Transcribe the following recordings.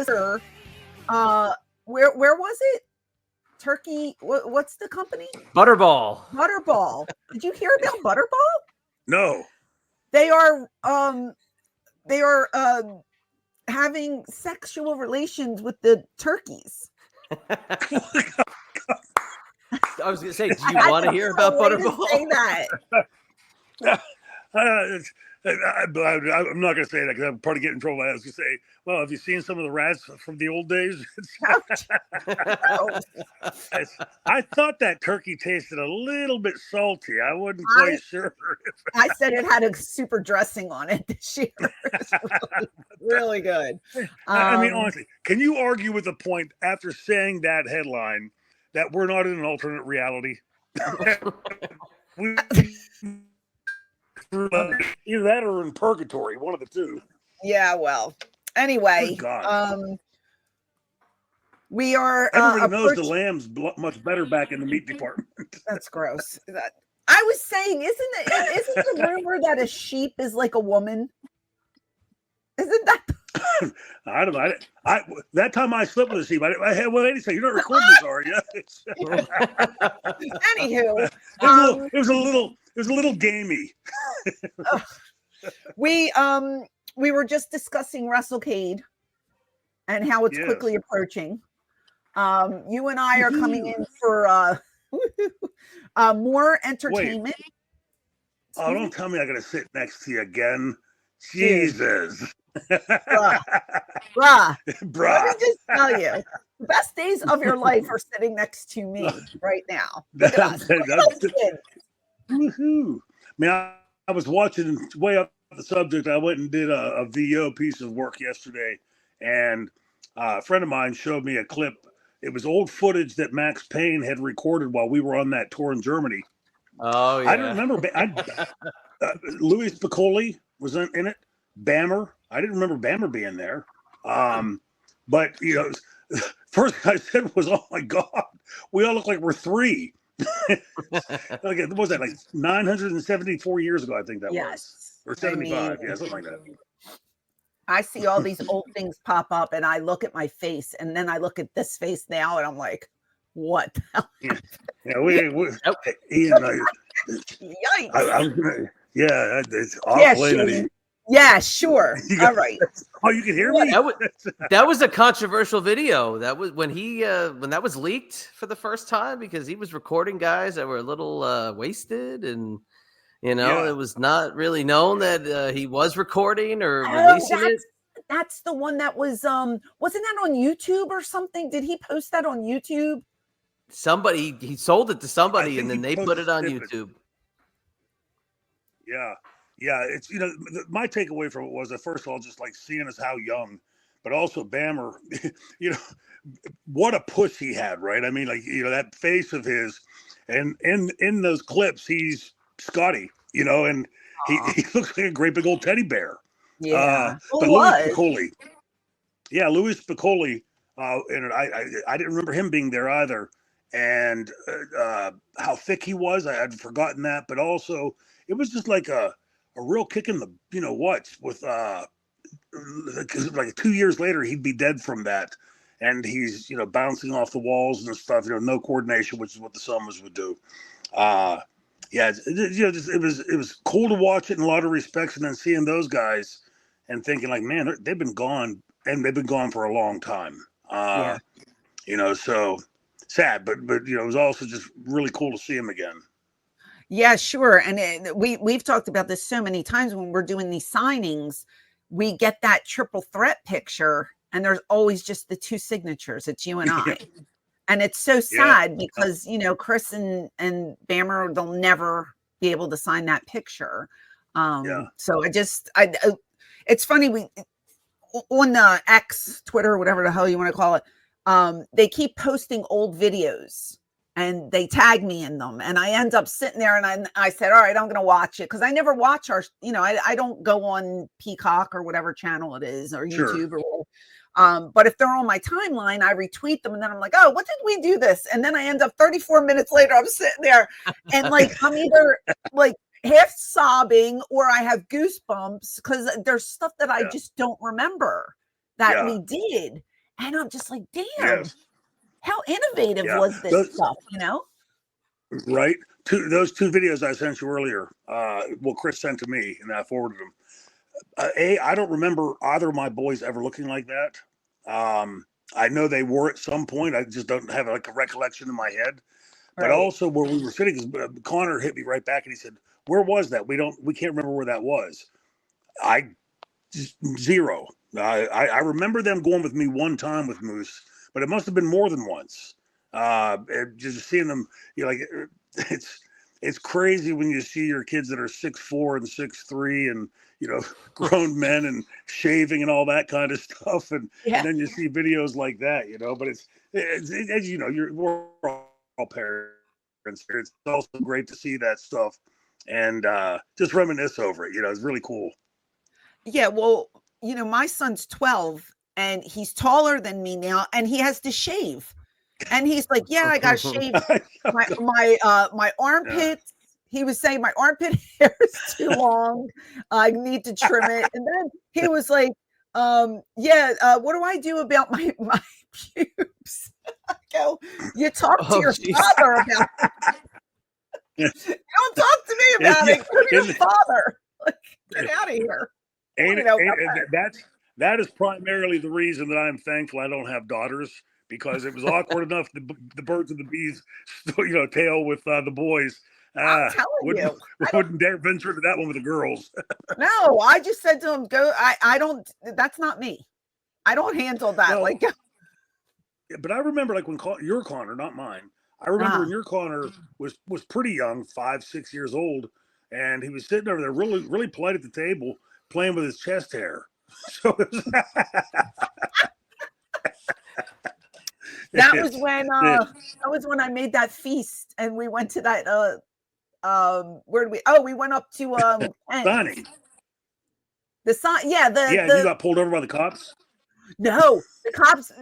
sponsor. Where was it? Turkey. What's the company? Butterball. Butterball. Did you hear about Butterball? No. They are having sexual relations with the turkeys. I was going to say, do you want to hear about Butterball? Say that. I'm not going to say that because I'm probably getting in trouble. I was going to say, well, have you seen some of the rats from the old days? I thought that turkey tasted a little bit salty. I wasn't quite sure. I said it had a super dressing on it this year. Really good. I mean, honestly, can you argue with the point after saying that headline that we're not in an alternate reality? Either that or in purgatory, one of the two. Yeah, well, anyway, we are. Everybody knows the lamb's much better back in the meat department. That's gross. I was saying, isn't the rumor that a sheep is like a woman? Isn't that? I don't know. That time I slept with a sheep. I had one lady say, "You're not recording this, are you?" Anywho, it was a little gamey. We were just discussing WrestleCade and how it's quickly approaching. You and I are coming in for more entertainment. Wait. Oh, don't tell me I'm going to sit next to you again. Jesus. Bruh. Let me just tell you, the best days of your life are sitting next to me right now. Look at us. Woohoo. I mean, I was watching way up the subject. I went and did a VO piece of work yesterday, and a friend of mine showed me a clip. It was old footage that Max Payne had recorded while we were on that tour in Germany. Oh, yeah. I don't remember. Louis Piccoli was in it. Bammer. I didn't remember Bammer being there. But, first thing I said was, oh, my God, we all look like we're three. What was that, like 974 years ago, I think that was. Or 75. Yeah, something like that. I see all these old things pop up, and I look at my face, and then I look at this face now, and I'm like, what the hell? Yikes. It's awful. Yeah, sure. All right. Oh, you can hear me? That was a controversial video. That was when that was leaked for the first time, because he was recording guys that were a little wasted, and it was not really known that he was recording or releasing it. That's the one that was wasn't that on YouTube or something? Did he post that on YouTube? He sold it to somebody, and then they put it on YouTube. Yeah, it's my takeaway from it was that first of all, just like seeing us how young, but also Bammer, what a push he had, right? I mean, like that face of his, and in those clips, he's Scotty, and he looks like a great big old teddy bear. Yeah, but Louis Piccoli, and I didn't remember him being there either, and how thick he was, I had forgotten that, but also it was just like a real kick in the with like 2 years later he'd be dead from that, and he's bouncing off the walls and stuff, no coordination, which is what the Summers would do. It was cool to watch it in a lot of respects, and then seeing those guys and thinking like, man, they've been gone, and they've been gone for a long time. So sad, but it was also just really cool to see him again. Yeah, sure. And we've talked about this so many times when we're doing these signings, we get that triple threat picture, and there's always just the two signatures. It's you and I. And it's so sad because, Chris and Bammer, they'll never be able to sign that picture. So it's funny. We on the X, Twitter, whatever the hell you want to call it. They keep posting old videos, and they tag me in them, and I end up sitting there, and I said, all right, I'm going to watch it, because I never watch our, I don't go on Peacock or whatever channel it is, or YouTube or whatever. But if they're on my timeline, I retweet them, and then I'm like, oh, what did we do this? And then I end up 34 minutes later, I'm sitting there, and like I'm either like half sobbing or I have goosebumps, because there's stuff that I just don't remember that we did. And I'm just like, damn, Yes. how innovative Yeah. was this stuff, you know? Right. Those two videos I sent you earlier, well, Chris sent to me, and I forwarded them. I don't remember either of my boys ever looking like that. I know they were at some point. I just don't have like a recollection in my head. But Right. also where we were sitting, Connor hit me right back, and he said, "Where was that? We can't remember where that was." I just zero. I remember them going with me one time with Moose, but it must have been more than once. Just seeing them, you know, like it's crazy when you see your kids that are 6'4" and 6'3" and, you know, grown men and shaving and all that kind of stuff, and then you see videos like that, you know. But it's as you know, we're all parents. It's also great to see that stuff and just reminisce over it. You know, it's really cool. Yeah, well, you know, my son's 12 and he's taller than me now, and he has to shave. And he's like, "Yeah, I gotta shave my armpits." He was saying my armpit hair is too long. I need to trim it. And then he was like, "Yeah, what do I do about my pubes?" I go, "You talk to your father about it. Don't talk to me about it. Go to your father. Like, get out of here." That is primarily the reason that I'm thankful I don't have daughters, because it was awkward enough the birds and the bees, you know, tail with the boys. I'm telling you, wouldn't dare venture into that one with the girls. No, I just said to him, "Go." I don't. That's not me. I don't handle that. No, like, but I remember like when your Connor, not mine. I remember when your Connor was pretty young, 5, 6 years old, and he was sitting over there really, really polite at the table, playing with his chest hair. So that was when I made that feast, and we went to that. Where did we? Oh, we went up to Sonny. The sign. Yeah, you got pulled over by the cops. No, the cops.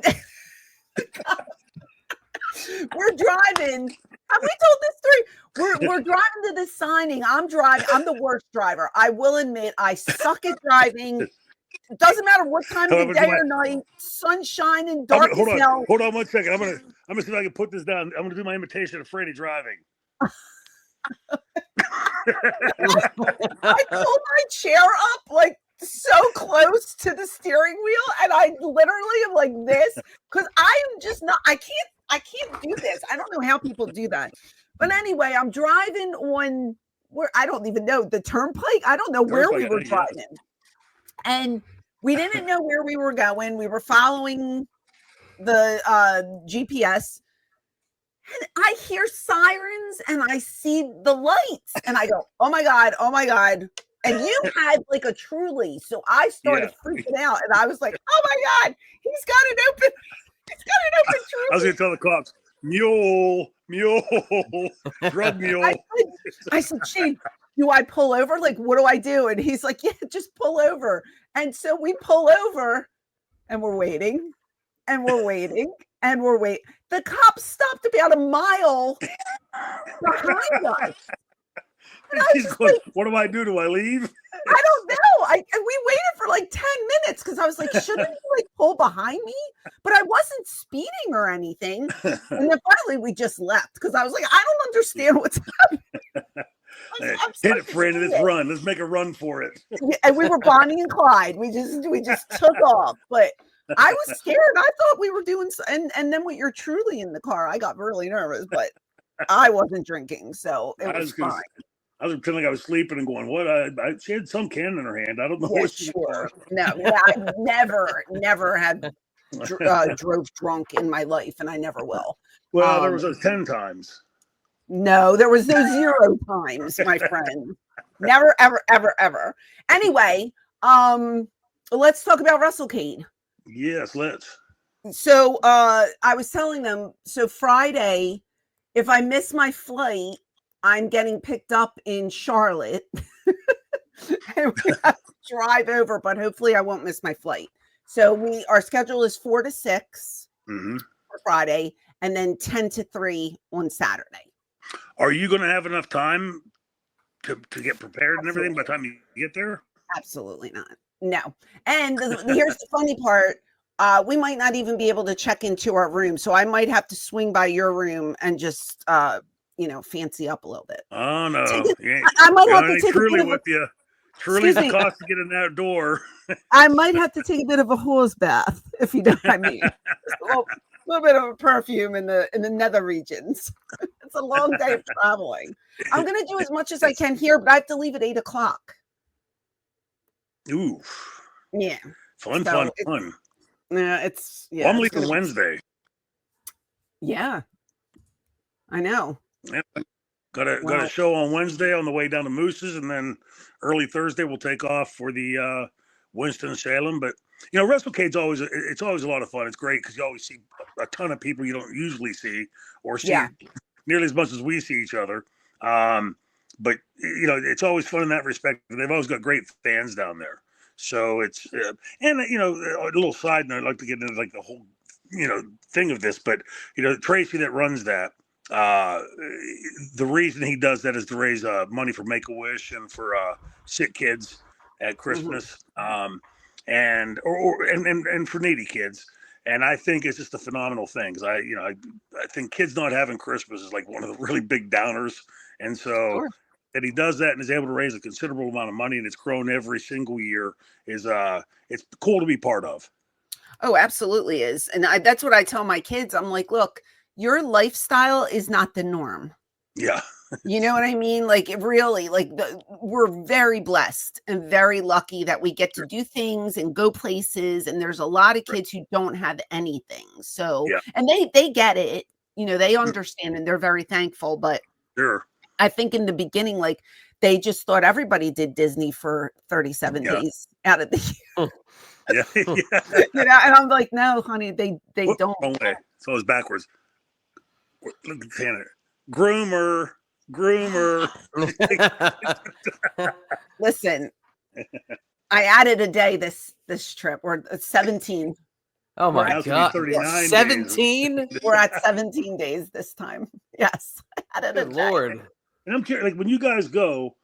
We're driving. Have we told this story? We're driving to the signing. I'm driving. I'm the worst driver. I will admit, I suck at driving. It doesn't matter what time of the day or night, sunshine and dark as hell. Hold on 1 second. I'm gonna see if I can put this down. I'm gonna do my imitation of Freddie driving. I pulled my chair up like so close to the steering wheel, and I literally am like this because I am just not. I can't do this. I don't know how people do that. But anyway, I'm driving on where I don't even know the turnpike. I don't know where we were driving, and we didn't know where we were going. We were following the GPS. And I hear sirens and I see the lights and I go, "Oh my God, oh my God." And you had like a Truly. So I started freaking out and I was like, "Oh my God, he's got an open Truly." I was going to tell the cops, mule, drug mule. I said, "Gee, do I pull over? Like, what do I do?" And he's like, "Yeah, just pull over." And so we pull over and we're waiting and we're waiting and we're waiting. The cops stopped about a mile behind us. He's going, "What do I do? Do I leave?" I don't know. And we waited for like 10 minutes because I was like, shouldn't you like pull behind me? But I wasn't speeding or anything. And then finally we just left because I was like, I don't understand what's happening. Hit it, friend. Let's run. Let's make a run for it. And we were Bonnie and Clyde. We just took off. But I was scared. I thought we were doing and then with your Truly in the car, I got really nervous, but I wasn't drinking, so it was fine. I was pretending like I was sleeping and going, "What?" She had some can in her hand. I don't know. Yeah, sure. No, I never had drove drunk in my life, and I never will. Well, there was those 10 times. No, there was no 0 times, my friend. Never, ever, ever, ever. Anyway, let's talk about WrestleCade. Yes, let's. So I was telling them, so Friday, if I miss my flight, I'm getting picked up in Charlotte. And we have to drive over, but hopefully I won't miss my flight. So our schedule is 4 to 6 for Friday, and then 10 to 3 on Saturday. Are you going to have enough time to get prepared and everything by the time you get there? Absolutely not. No. And here's the funny part. We might not even be able to check into our room. So I might have to swing by your room and just, fancy up a little bit. Oh no, I might have to take truly a bit of with you. Excuse Truly's the me. cost to get in that door. I might have to take a bit of a hose bath, if you know what I mean. Just a little bit of a perfume in the nether regions. It's a long day of traveling. I'm gonna do as much as I can here, but I have to leave at 8:00. Ooh, Yeah. fun. Yeah, Well, I'm leaving Wednesday. Yeah, I know. Yeah. Got a show on Wednesday on the way down to Moose's, and then early Thursday we'll take off for the Winston-Salem. But WrestleCade's always a lot of fun. It's great because you always see a ton of people you don't usually see or see nearly as much as we see each other. But it's always fun in that respect. They've always got great fans down there. So it's and a little side note. I'd like to get into like the whole thing of this, but Tracy that runs that. The reason he does that is to raise money for Make-A-Wish and for sick kids at Christmas, and for needy kids. And I think it's just a phenomenal thing because I think kids not having Christmas is like one of the really big downers, and so that he does that and is able to raise a considerable amount of money and it's grown every single year is it's cool to be part of. Oh, absolutely is. And that's what I tell my kids. I'm like, look, your lifestyle is not the norm. Yeah. You know what I mean? Like it really, we're very blessed and very lucky that we get to do things and go places. And there's a lot of kids who don't have anything. So, and they get it, they understand and they're very thankful. But I think in the beginning, they just thought everybody did Disney for 37 days out of the year. And I'm like, no, honey, they don't. Wrong way. So it's backwards. Look at Tanner. Groomer. Listen, I added a day this trip. We're at 17. Oh my God. 17? We're at 17 days this time. Yes. Good Lord. And I'm curious, when you guys go,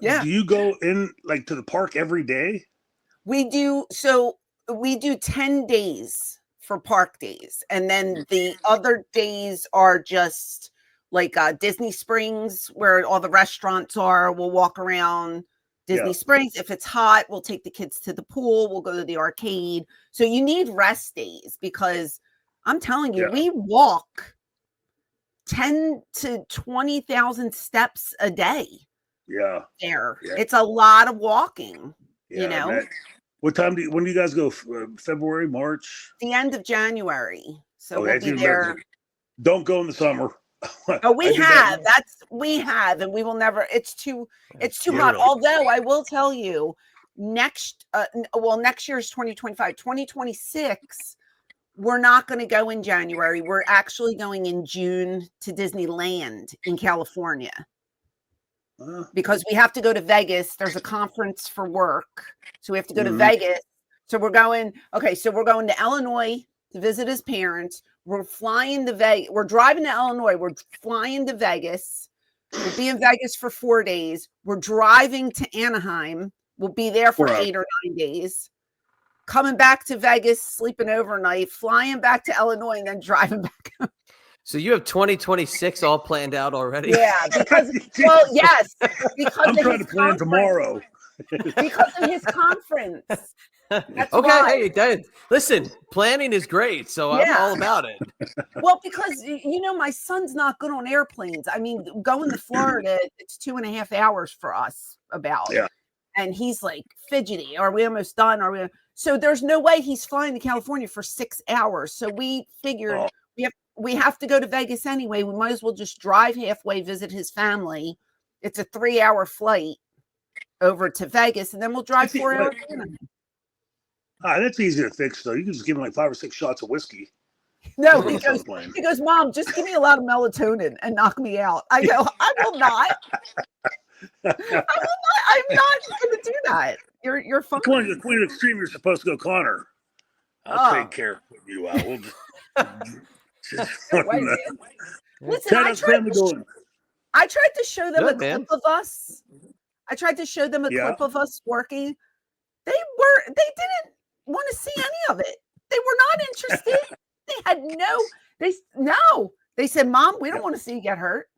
do you go in to the park every day? We do. So we do 10 days for park days. And then the other days are just Disney Springs, where all the restaurants are. We'll walk around Disney Springs. If it's hot, we'll take the kids to the pool. We'll go to the arcade. So you need rest days because I'm telling you, we walk 10 to 20,000 steps a day. Yeah. There. Yeah. It's a lot of walking, What time when do you guys go? February, March? The end of January. So we'll be there. Don't go in the summer. Oh, we have, and we will never. It's too hot. Although I will tell you, next year is 2025. 2026, we're not going to go in January. We're actually going in June to Disneyland in California because we have to go to Vegas. There's a conference for work, so we have to go to Vegas. So we're going. Okay, so we're going to Illinois to visit his parents. We're flying to Vegas. We're driving to Illinois. We're flying to Vegas. We'll be in Vegas for 4 days. We're driving to Anaheim. We'll be there for 8 or 9 days. Coming back to Vegas, sleeping overnight, flying back to Illinois, and then driving back home. So you have 2026 all planned out already? Yeah, because I'm trying to plan tomorrow. Because of his conference. That's okay, why. hey, Dad, listen, planning is great, so I'm all about it. Well, because my son's not good on airplanes. I mean, going to Florida, it's 2.5 hours for us and he's like fidgety. Are we almost done? So there's no way he's flying to California for 6 hours. So we figured we have to go to Vegas anyway. We might as well just drive halfway, visit his family. It's a 3-hour flight over to Vegas, and then we'll drive 4 hours. That's easy to fix, though. You can just give him 5 or 6 shots of whiskey. No, he goes, Mom, just give me a lot of melatonin and knock me out. I go, I will not. I'm not going to do that. You're fine. Come on, the Queen of Extreme, you're supposed to go, Connor. I'll take care of you out. We'll Listen, I tried to show them a clip of us. I tried to show them a clip of us working. They didn't want to see any of it. They were not interested. They had no. They said, "Mom, we don't want to see you get hurt."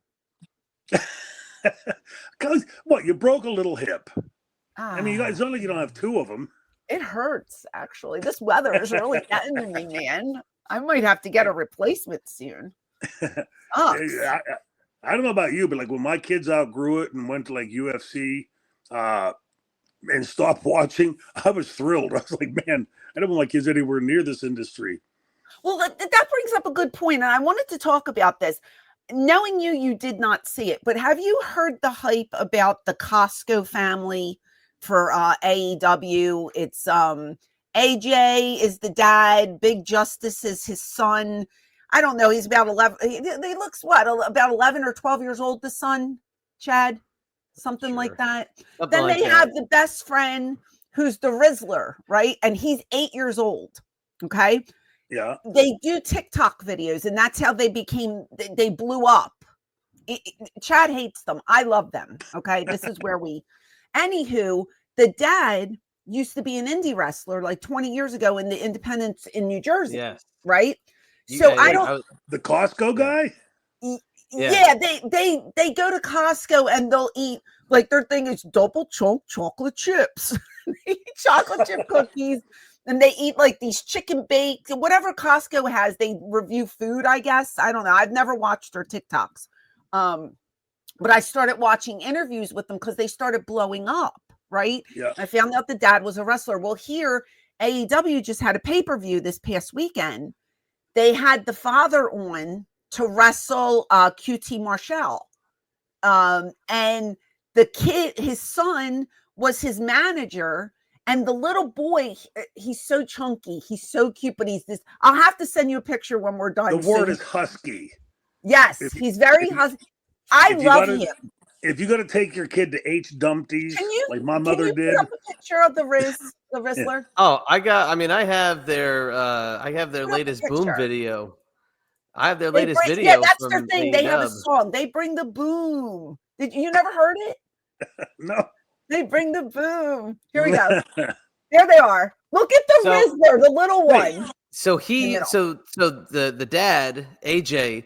Because what, you broke a little hip. I mean, Ah, it's not like you don't have two of them. it hurts, actually. This weather is really getting to me, man. I might have to get a replacement soon. Sucks. I don't know about you, but like when my kids outgrew it and went to like UFC and stopped watching, I was thrilled. I was like, man, I don't want my kids anywhere near this industry. Well, that brings up a good point, and I wanted to talk about this. Knowing you did not see it, but have you heard the hype about the Costco family for AEW? It's AJ is the dad, Big Justice is his son. I don't know. He's about 11. He looks about 11 or 12 years old, the son, Chad, something like that. Something Then like they that. have the best friend who's the Rizzler, right? And he's 8 years old. Okay. Yeah. They do TikTok videos, and that's how they blew up. Chad hates them. I love them. Okay. This is where anywho, the dad used to be an indie wrestler like 20 years ago in the independents in New Jersey. Yes. Right. So the Costco guy? Yeah, they go to Costco and they'll eat, like, their thing is double chunk chocolate chips. They eat chocolate chip cookies, and they eat like these chicken baked, whatever Costco has. They review food, I guess. I don't know. I've never watched their TikToks. But I started watching interviews with them because they started blowing up, right? Yeah. I found out the dad was a wrestler. Well, here, AEW just had a pay-per-view this past weekend. They had the father on to wrestle QT Marshall. And the kid, his son, was his manager. And the little boy, he's so chunky. He's so cute, but he's this. I'll have to send you a picture when we're done. The word is husky. Yes, he's very husky. I love him. If you got to take your kid to H Dumpty's, like my mother did. Put up a picture of the Rizzler? Oh, I have their latest boom video. I have their latest video. Yeah, that's their thing. They have a song. They bring the boom. Did you never heard it? No. They bring the boom. Here we go. There they are. Look at the Rizzler, the little one. So the dad, AJ,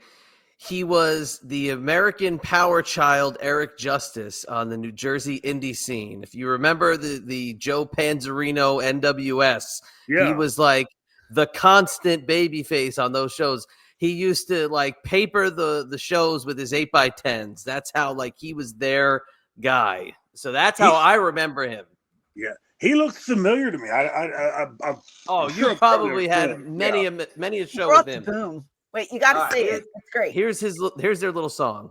he was the American power child Eric Justice on the New Jersey indie scene. If you remember the Joe Panzerino NWS, he was like the constant baby face on those shows. He used to like paper the shows with his 8x10s. That's how like he was their guy. So that's how I remember him. Yeah, he looks familiar to me. You probably had many a show with him. Boom. Wait, you got to say it. It's great. Here's their little song.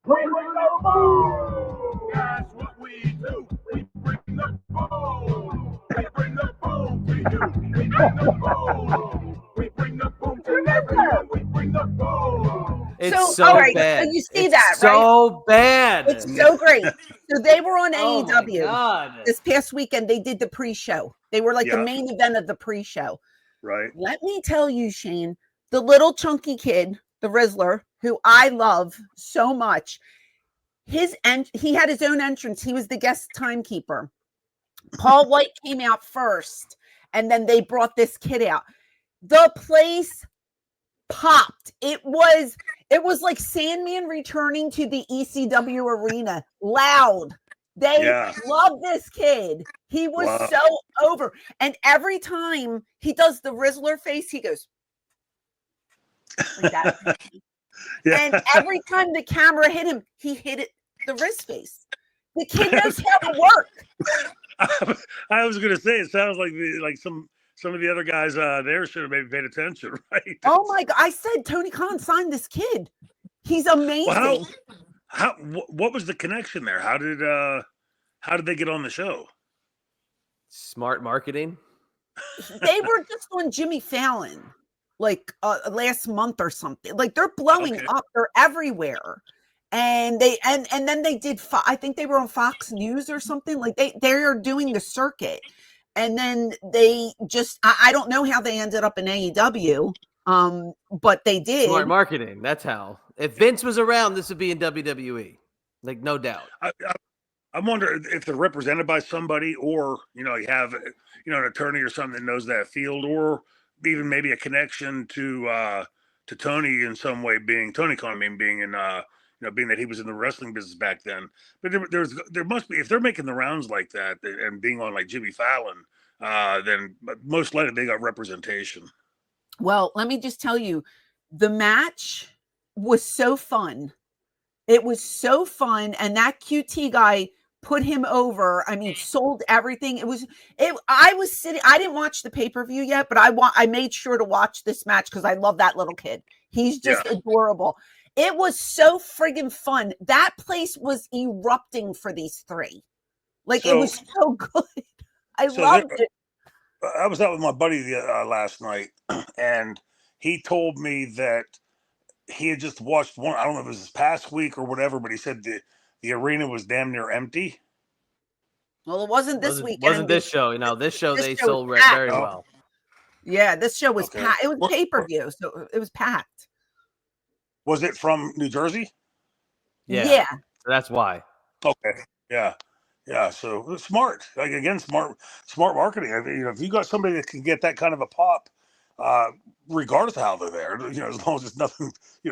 We bring the boom. That's what we do. We bring the boom. We bring the boom to you. We bring the boom. We bring the boom to everyone. We bring the boom. It's so bad. So you see that, right? So bad. It's so great. So they were on AEW this past weekend. They did the pre-show. They were like the main event of the pre-show. Right. Let me tell you, Shane, the little chunky kid, the Rizzler, who I love so much, he had his own entrance. He was the guest timekeeper. Paul White came out first, and then they brought this kid out. The place popped. It was like Sandman returning to the ECW arena. Loud. They love this kid. He was so over. And every time he does the Rizzler face, he goes like that. And every time the camera hit him, he hit it the wrist face. The kid knows how to work. I was going to say, it sounds like some of the other guys there should have maybe paid attention, right? Oh my God! I said Tony Khan signed this kid. He's amazing. Well, what was the connection there? How did they get on the show? Smart marketing. They were just on Jimmy Fallon like last month or something. Like they're blowing up. They're everywhere. And then they did. I think they were on Fox News or something. Like they are doing the circuit. And then they just, I don't know how they ended up in AEW, but they did. Smart marketing. That's how. If Vince was around, this would be in WWE. Like, no doubt. I wonder if they're represented by somebody, or, you have, an attorney or something that knows that field, or even maybe a connection to Tony in some way, being Tony Khan, being in being that he was in the wrestling business back then. But there must be, if they're making the rounds like that and being on like Jimmy Fallon, then most likely they got representation. Well, let me just tell you, the match was so fun. It was so fun, and that QT guy put him over. I mean, sold everything. I was sitting. I didn't watch the pay-per-view yet, but I made sure to watch this match because I love that little kid. He's just adorable. It was so friggin' fun. That place was erupting for these three. Like, it was so good. I loved it. I was out with my buddy last night, and he told me that he had just watched one. I don't know if it was this past week or whatever, but he said the arena was damn near empty. Well, it wasn't this weekend. Wasn't this show? This show they sold very well. Yeah, this show was packed. It was pay-per-view, so it was packed. Was it from New Jersey? Yeah. So that's why. Okay. Yeah. Yeah. So smart. Like, again, smart marketing. I mean, if you got somebody that can get that kind of a pop, regardless of how they're there, as long as it's nothing,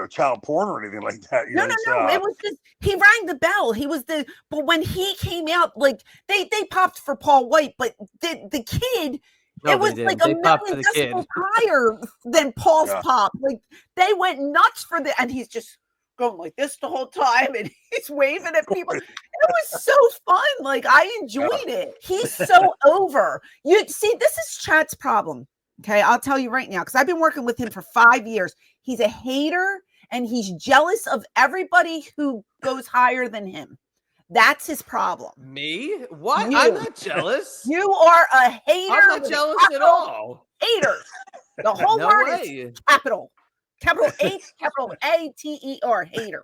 child porn or anything like that. No. It was just, he rang the bell. But when he came out, like, they popped for Paul White, but the kid, it was like a million decibels higher than Paul's pop. Like, they went nuts for and he's just going like this the whole time, and he's waving at people. It was so fun. Like, I enjoyed it. He's so over. You see, this is Chad's problem. Okay, I'll tell you right now, because I've been working with him for 5 years. He's a hater, and he's jealous of everybody who goes higher than him. That's his problem. Me? What? I'm not jealous. You are a hater. I'm not jealous at all. Hater. The whole word is capital H, capital A-T-E-R, hater.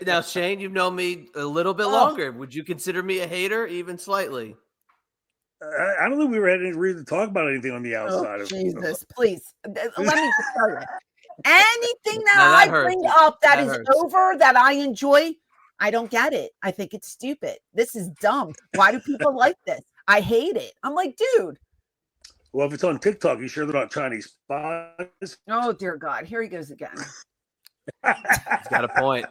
Now, Shane, you've known me a little bit longer. Would you consider me a hater, even slightly? I don't think we were ready to talk about anything on the outside of Jesus, please. Let me just tell you. Anything that I bring up that is over, that I enjoy, I don't get it. I think it's stupid. This is dumb. Why do people like this? I hate it. I'm like, dude. Well, if it's on TikTok, you sure they're not Chinese spies? Oh, dear God. Here he goes again. He's got a point.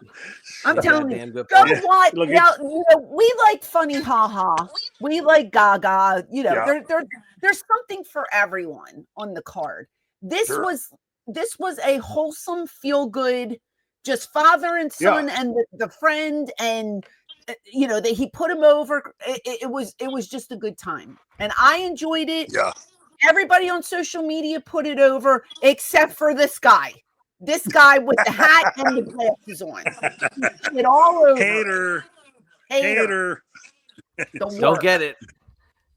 I'm telling you, go watch. Now, we like funny ha-ha. We like gaga. There's something for everyone on the card. This was a wholesome, feel-good, just father and son and the friend, and that he put him over. It was just a good time, and I enjoyed it. Yeah. Everybody on social media put it over, except for this guy. This guy with the hat and the glasses on. It all over. Hater. Don't get it.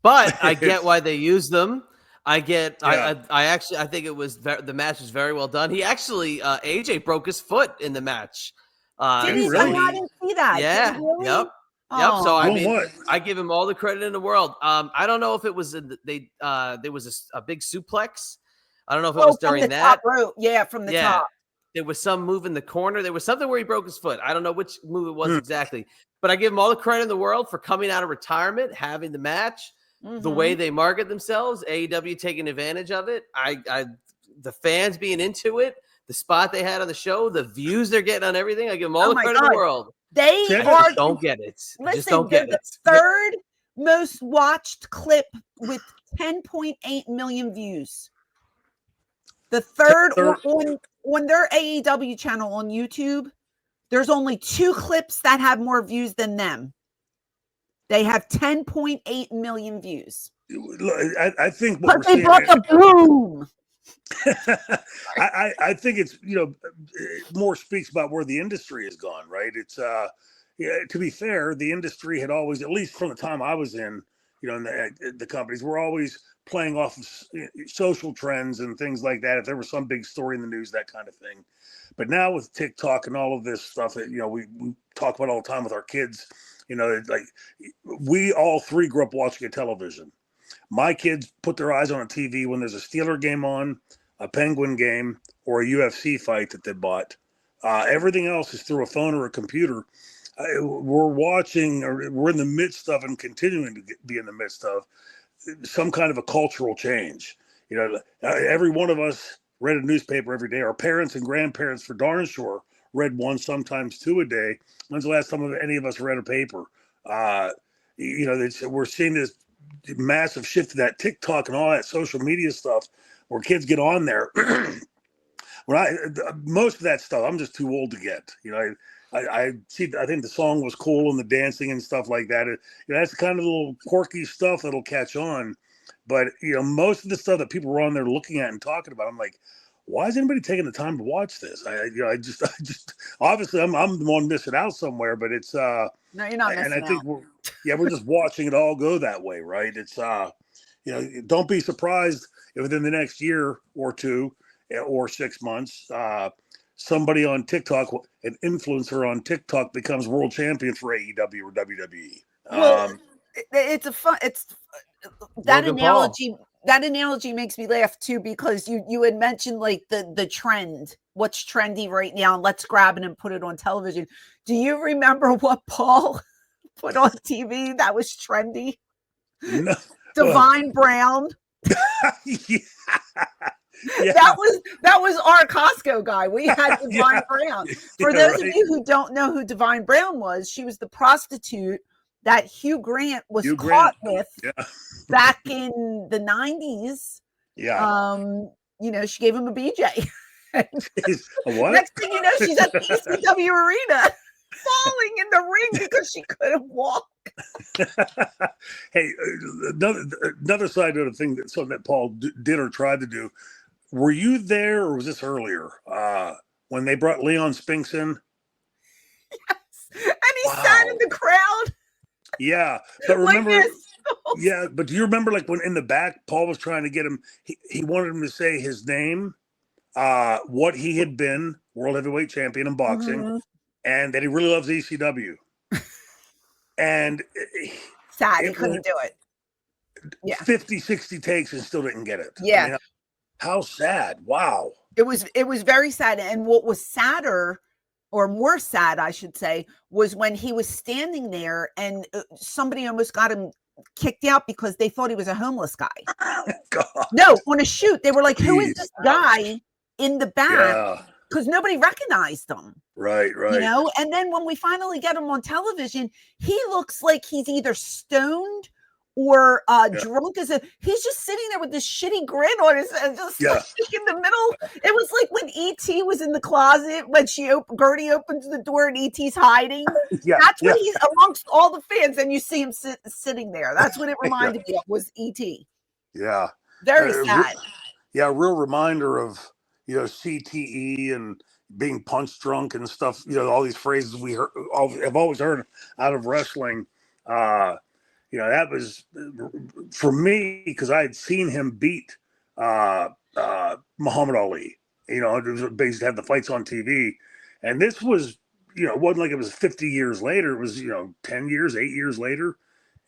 But I get why they use them. I get. I think it was the match was very well done. He actually AJ broke his foot in the match. Did he really? I didn't see that. Yeah. Really? Yep. Oh. So I mean, I give him all the credit in the world. I don't know if it was there was a big suplex. I don't know if it was during that. Top rope. Yeah, from the top. There was some move in the corner. There was something where he broke his foot. I don't know which move it was exactly, but I give him all the credit in the world for coming out of retirement, having the match, the way they market themselves, AEW taking advantage of it. The fans being into it, the spot they had on the show, the views they're getting on everything. I give them all the credit in the world. They don't get it. Listen, just don't get it. The third most watched clip with 10.8 million views. The third on their AEW channel on YouTube, there's only 2 clips that have more views than them. They have 10.8 million views. I think what they brought the boom. I think it's more speaks about where the industry has gone, right? It's to be fair, the industry had always, at least from the time I was in, in the companies, were always playing off of social trends and things like that. If there was some big story in the news, that kind of thing. But now with TikTok and all of this stuff that we talk about all the time with our kids, like we all 3 grew up watching a television. My kids put their eyes on a TV when there's a Steeler game on, a Penguin game, or a UFC fight that they bought. Everything else is through a phone or a computer. We're watching, or we're in the midst of, and continuing to be in the midst of, some kind of a cultural change. Every one of us read a newspaper every day. Our parents and grandparents, for darn sure, read one, sometimes two a day. When's the last time any of us read a paper? We're seeing this massive shift to that TikTok and all that social media stuff where kids get on there. Most of that stuff, I'm just too old to get. I think the song was cool and the dancing and stuff like that. That's the kind of little quirky stuff that'll catch on. But most of the stuff that people were on there looking at and talking about, I'm like, why is anybody taking the time to watch this? I just obviously I'm the one missing out somewhere, but it's no, you're not missing out. And I think we're just watching it all go that way, right? It's don't be surprised if within the next year or two or 6 months, somebody on TikTok, an influencer on TikTok, becomes world champion for AEW or WWE. Well, it's that Logan analogy. Paul. That analogy makes me laugh too, because you had mentioned like the trend, what's trendy right now, and let's grab it and put it on television. Do you remember what Paul put on TV that was trendy? No. Divine Brown. Yeah. That was our Costco guy. We had Divine Brown. For those of you who don't know who Divine Brown was, she was the prostitute that Hugh Grant was caught with back in the 90s. Yeah. She gave him a BJ. What? Next thing you know, she's at the ECW arena falling in the ring because she couldn't walk. Hey, another side note of thing something that Paul did or tried to do. Were you there, or was this earlier when they brought Leon Spinks in? Yes, and he sat in the crowd. Yeah, but remember, like but do you remember like when in the back, Paul was trying to get him? He wanted him to say his name, what he had been, world heavyweight champion in boxing, and that he really loves ECW. And sad he couldn't do it. Yeah, 50, 60 takes and still didn't get it. Yeah. I mean, how sad. Wow. It was very sad. And what was sadder, or more sad, I should say, was when he was standing there and somebody almost got him kicked out because they thought he was a homeless guy. God. No, on a shoot, they were like, who is this guy in the back? Because nobody recognized him. Right. And then when we finally get him on television, he looks like he's either stoned or drunk he's just sitting there with this shitty grin on his face, just like in the middle. It was like when E.T. was in the closet when Gertie opens the door and E.T.'s hiding. That's when he's amongst all the fans, and you see him sitting there. That's what it reminded me of, was E.T. Yeah. Very sad. Real reminder of CTE and being punch drunk and stuff. All these phrases I've always heard out of wrestling. That was for me because I had seen him beat Muhammad Ali. It was basically had the fights on TV, and this was it wasn't like it was 50 years later. It was 10 years, 8 years later,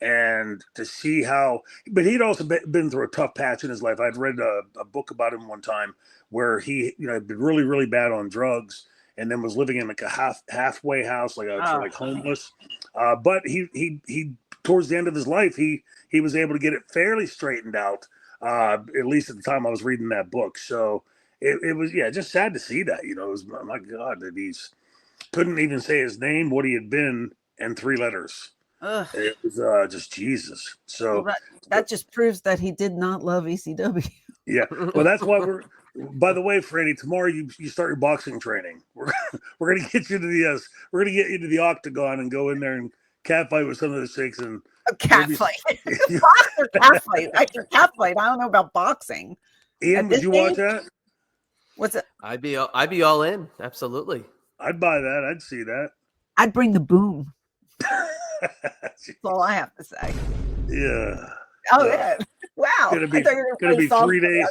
and to see how. But he'd also been through a tough patch in his life. I'd read a book about him one time where he had been really, really bad on drugs, and then was living in like a halfway house, like homeless. But he towards the end of his life, he was able to get it fairly straightened out, at least at the time I was reading that book. So it was, just sad to see that, it was, my God, that he's couldn't even say his name, what he had been, and 3 letters. Ugh. It was just Jesus. So that just proves that he did not love ECW. Yeah. Well, that's why by the way, Franny, tomorrow you start your boxing training. We're going to get you to the octagon and go in there and catfight with some of the chicks and catfight. Box or catfight? I can catfight. I don't know about boxing. Ian, would you watch that? What's it? I'd be all in. Absolutely. I'd buy that. I'd see that. I'd bring the boom. That's all I have to say. Yeah. Oh yeah. Wow. It's gonna be 3 days.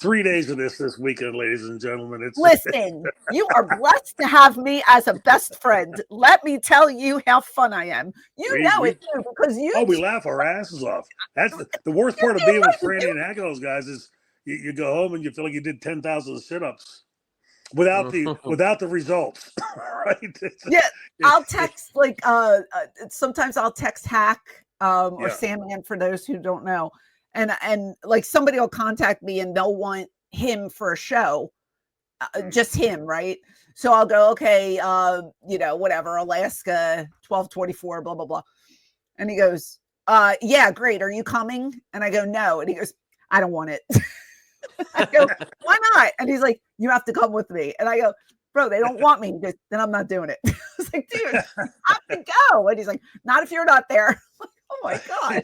3 days of this weekend, ladies and gentlemen. Listen, you are blessed to have me as a best friend. Let me tell you how fun I am. It too, because we laugh our asses off. That's the worst part of being with Franny and hacking those guys is you go home and you feel like you did 10,000 sit-ups without the results. Right? I'll text sometimes I'll text Hack or Sam Ann for those who don't know. and like somebody will contact me and they'll want him for a show, just him, right? So I'll go, okay, whatever, Alaska 1224, blah blah blah, and he goes, yeah, great, are you coming? And I go, no, and he goes, I don't want it. I go, why not? And he's like, you have to come with me. And I go, bro, they don't want me. He goes, then I'm not doing it. I was like, dude, I have to go. And he's like, not if you're not there. I'm like, oh my God.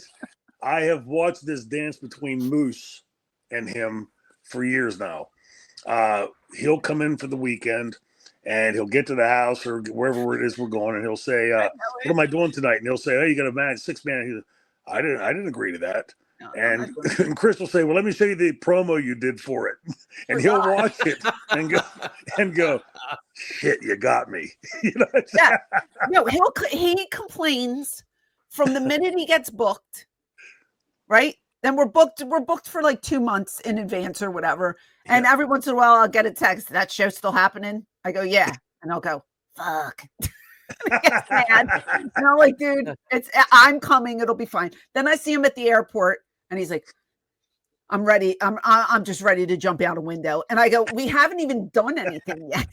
I have watched this dance between Moose and him for years now. He'll come in for the weekend and he'll get to the house or wherever it is we're going, and he'll say, what am I doing tonight? And he'll say, oh, you got a man, 6-man. He goes, I didn't agree to that. No, and Chris will say, well, let me show you the promo you did for it. And he'll watch it and go, shit, you got me. Yeah. No, he complains from the minute he gets booked, right? Then we're booked for like 2 months in advance or whatever. And every once in a while I'll get a text, that show's still happening. I go, yeah. And I'll go, fuck. He gets mad. And I'm like, dude, I'm coming, it'll be fine. Then I see him at the airport and he's like, I'm ready. I'm just ready to jump out a window. And I go, we haven't even done anything yet.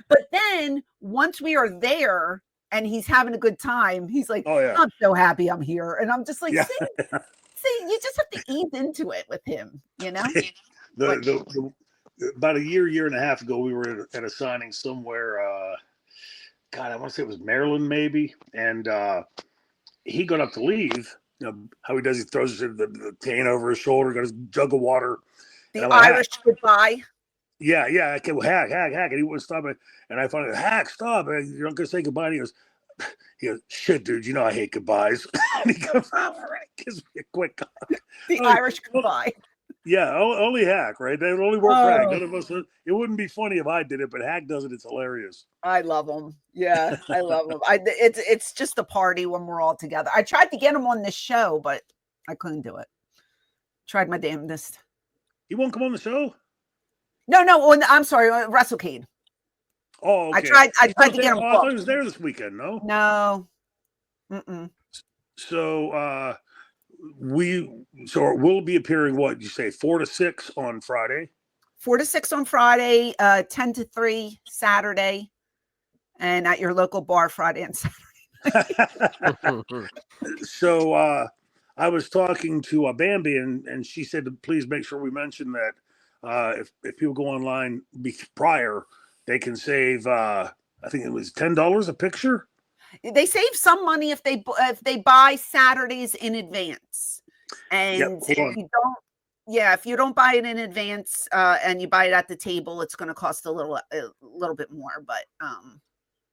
But then once we are there and he's having a good time, he's like, oh, yeah. I'm so happy I'm here. And I'm just like, see, you just have to ease into it with him, About a year and a half ago, we were at a signing somewhere. God, I want to say it was Maryland, maybe. And he got up to leave. How he does, he throws the cane over his shoulder, got his jug of water. The Irish goodbye. Yeah. I came, hack. And he wouldn't stop it. And I finally, hack, stop. You're not going to say goodbye. And he goes, shit, dude, I hate goodbyes. And he comes over and gives me a quick hug. The Irish goodbye. Yeah, only Hack, right? That would only work for Hack. None of us. It wouldn't be funny if I did it, but Hack does it. It's hilarious. I love him. Yeah, I love him. It's just a party when we're all together. I tried to get him on this show, but I couldn't do it. Tried my damnedest. He won't come on the show? No. I'm sorry, WrestleCade. Oh, okay. I tried to get him. I thought he was there this weekend. No. No. Mm-mm. So we'll be appearing, what you say, 4 to 6 on Friday? 4 to 6 on Friday, 10 to 3 Saturday, and at your local bar Friday and Saturday. So I was talking to Bambi, and she said to please make sure we mention that if people go online prior, they can save, I think it was $10 a picture. They save some money if they buy Saturdays in advance, and if you don't buy it in advance and you buy it at the table, it's going to cost a little bit more. But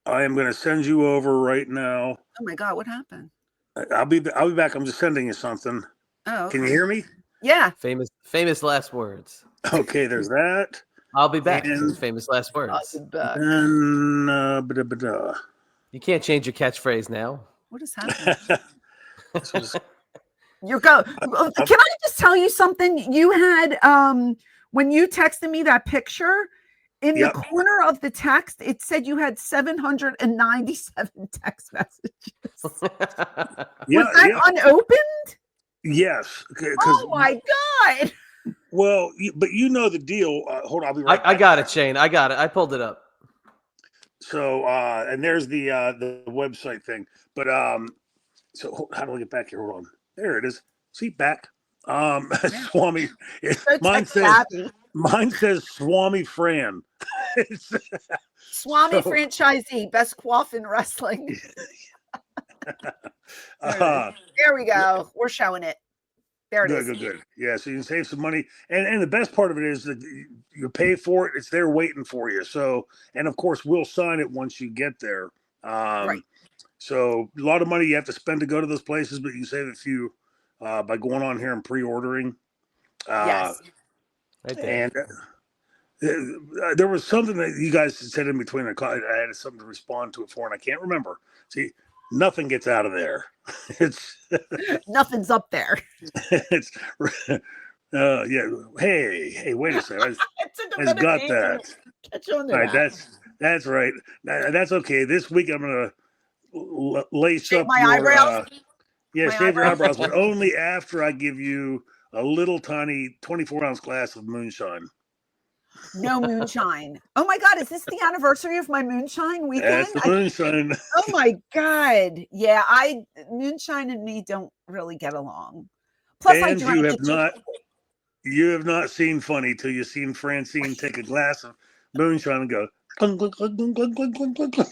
I am going to send you over right now. Oh my God, what happened? I'll be back. I'm just sending you something. Oh, okay. Can you hear me? Yeah. Famous last words. Okay, there's that. I'll be back. Famous last words. I'll be back. And you can't change your catchphrase now. What is happening? Can I just tell you something? You had when you texted me that picture, in the corner of the text, it said you had 797 text messages. Was that unopened? Yes. Oh my God. Well, but you know the deal. Hold on, I'll be right back. I got it, Shane. I got it. I pulled it up. So, and there's the website thing. But so how do I get back here? Hold on. There it is. See, back. Swami. Mine says Swami Fran. Swami franchisee, best quaff in wrestling. There we go. We're showing it. There it is. Good. Yeah, so you can save some money. And the best part of it is that you pay for it. It's there waiting for you. So, and of course, we'll sign it once you get there. Right. So a lot of money you have to spend to go to those places, but you can save a few by going on here and pre-ordering. Yes. Right there. And there was something that you guys said in between. I had something to respond to it for, and I can't remember. See, nothing gets out of there. It's nothing's up there. It's yeah. Hey, wait a second. I got that. All right, that's right. That's okay. This week I'm gonna lace up my eyebrows. Shave your eyebrows, but only after I give you a little tiny 24-ounce glass of moonshine. No moonshine. Oh my God, is this the anniversary of my moonshine weekend? That's the moonshine. Oh my God. Yeah, moonshine and me don't really get along. Plus, Fans, I drank you have not seen funny till you've seen Francine take a glass of moonshine and go clunk, clunk, clunk, clunk, clunk, clunk, clunk, clunk.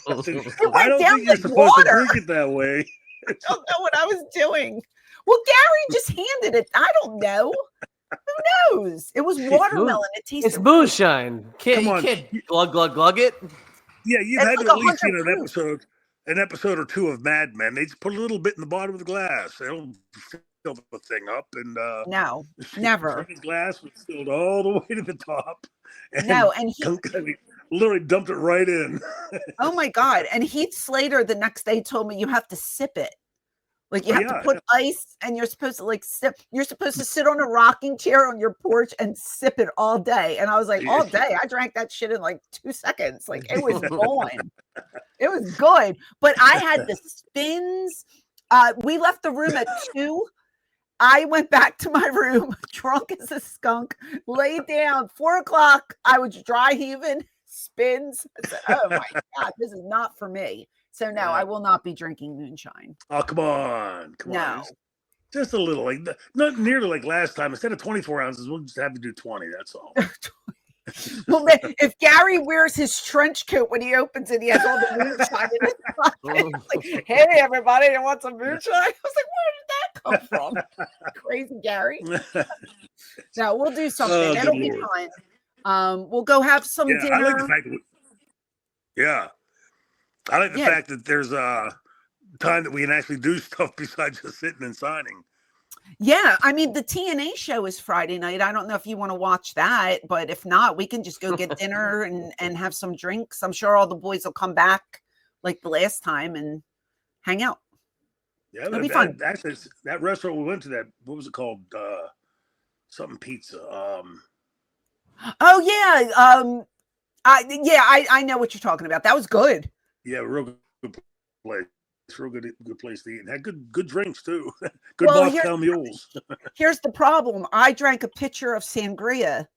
I don't think you're supposed to drink it that way. I don't know what I was doing. Well, Gary just handed it. I don't know. Who knows? It was watermelon. It tasted. It's moonshine. Come on. You can't glug it. Yeah, you've had to at least seen an episode or two of Mad Men. They just put a little bit in the bottom of the glass. They don't fill the thing up, and no, never. His glass was filled all the way to the top. And he literally dumped it right in. Oh my God! And Heath Slater the next day told me you have to sip it. Like you have to put ice, and you're supposed to sip. You're supposed to sit on a rocking chair on your porch and sip it all day. And I was like, all day. I drank that shit in like 2 seconds. Like it was gone. It was good. But I had the spins. We left the room at 2. I went back to my room, drunk as a skunk, laid down. 4 o'clock. I was dry heaving, spins. I said, oh my God, this is not for me. So no, I will not be drinking moonshine. Oh, come on. Just a little, like not nearly like last time. Instead of 24 ounces, we'll just have to do 20. That's all. Well, if Gary wears his trench coat when he opens it, he has all the moonshine in his pocket. Like, hey, everybody, you want some moonshine? I was like, where did that come from? Crazy Gary. No, we'll do something. It'll be fun. We'll go have some dinner. I like the fact that I like the fact that there's a time that we can actually do stuff besides just sitting and signing. Yeah, I mean, the TNA show is Friday night. I don't know if you want to watch that, but if not, we can just go get dinner and have some drinks. I'm sure all the boys will come back like the last time and hang out. Yeah, it'll be fun. Actually, that restaurant we went to, what was it called? Something pizza. Oh yeah, I know what you're talking about. That was good. Yeah, real good place. It's a real good place to eat. And had good drinks too. Good Moscow mules. Here's the problem. I drank a pitcher of sangria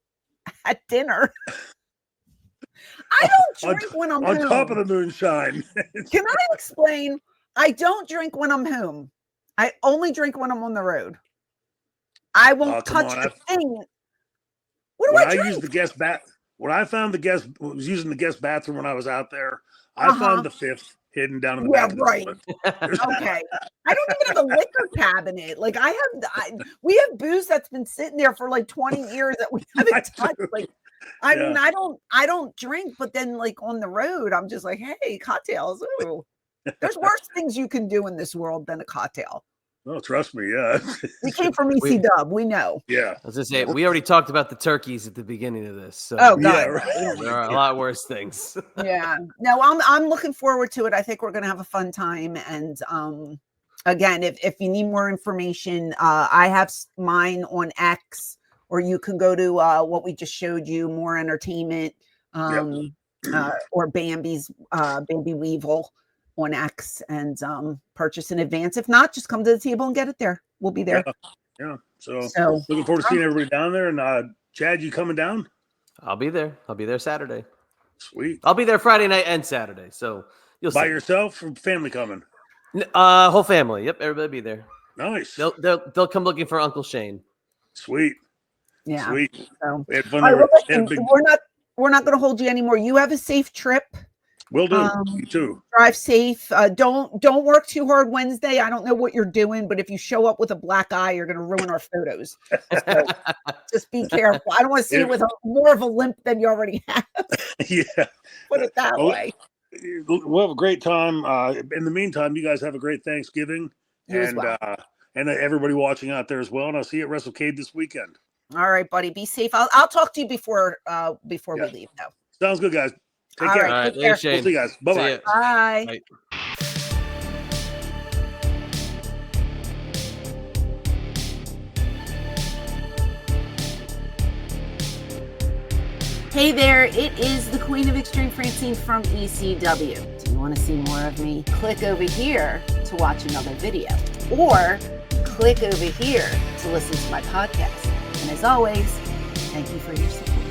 at dinner. I don't drink when I'm home. On top of the moonshine. Can I explain? I don't drink when I'm home. I only drink when I'm on the road. I won't touch the thing. What do I drink? Use the guest when I found was using the guest bathroom when I was out there, I found the fifth hidden down in the bathroom. Right. Okay. I don't even have a liquor cabinet. Like we have booze that's been sitting there for like 20 years that we haven't touched. Like, I mean, I don't drink, but then like on the road, I'm just like, hey, cocktails. Ooh. There's worse things you can do in this world than a cocktail. Oh, trust me, yeah. We came from ECW, we know. Yeah. I was gonna say we already talked about the turkeys at the beginning of this. So God. There are a lot worse things. Yeah. No, I'm looking forward to it. I think we're gonna have a fun time. And again, if you need more information, I have mine on X, or you can go to what we just showed you, More Entertainment, or Bambi's Bambi Weevil on X, and purchase in advance. If not, just come to the table and get it there. We'll be there. Yeah. So looking forward to seeing everybody down there. And Chad, you coming down? I'll be there. I'll be there Saturday. Sweet. I'll be there Friday night and Saturday. So you'll see. By yourself or family coming? Whole family. Yep, everybody be there. Nice. They'll come looking for Uncle Shane. Sweet. Yeah. Sweet. So, we had fun. We're not going to hold you anymore. You have a safe trip. Will do. You too. Drive safe. Don't work too hard Wednesday. I don't know what you're doing, but if you show up with a black eye, you're going to ruin our photos. So just be careful. I don't want to see you with more of a limp than you already have. Yeah. Put it that way. We'll have a great time. In the meantime, you guys have a great Thanksgiving. You and as well. And everybody watching out there as well. And I'll see you at WrestleCade this weekend. All right, buddy. Be safe. I'll talk to you before we leave, though. Sounds good, guys. Take All care. right, All right, take care. later, Shane. We'll see you guys. Bye-bye. Bye. Hey there, it is the Queen of Extreme, Francine from ECW. Do you want to see more of me? Click over here to watch another video, or click over here to to listen to my podcast. And as always, thank you for your support.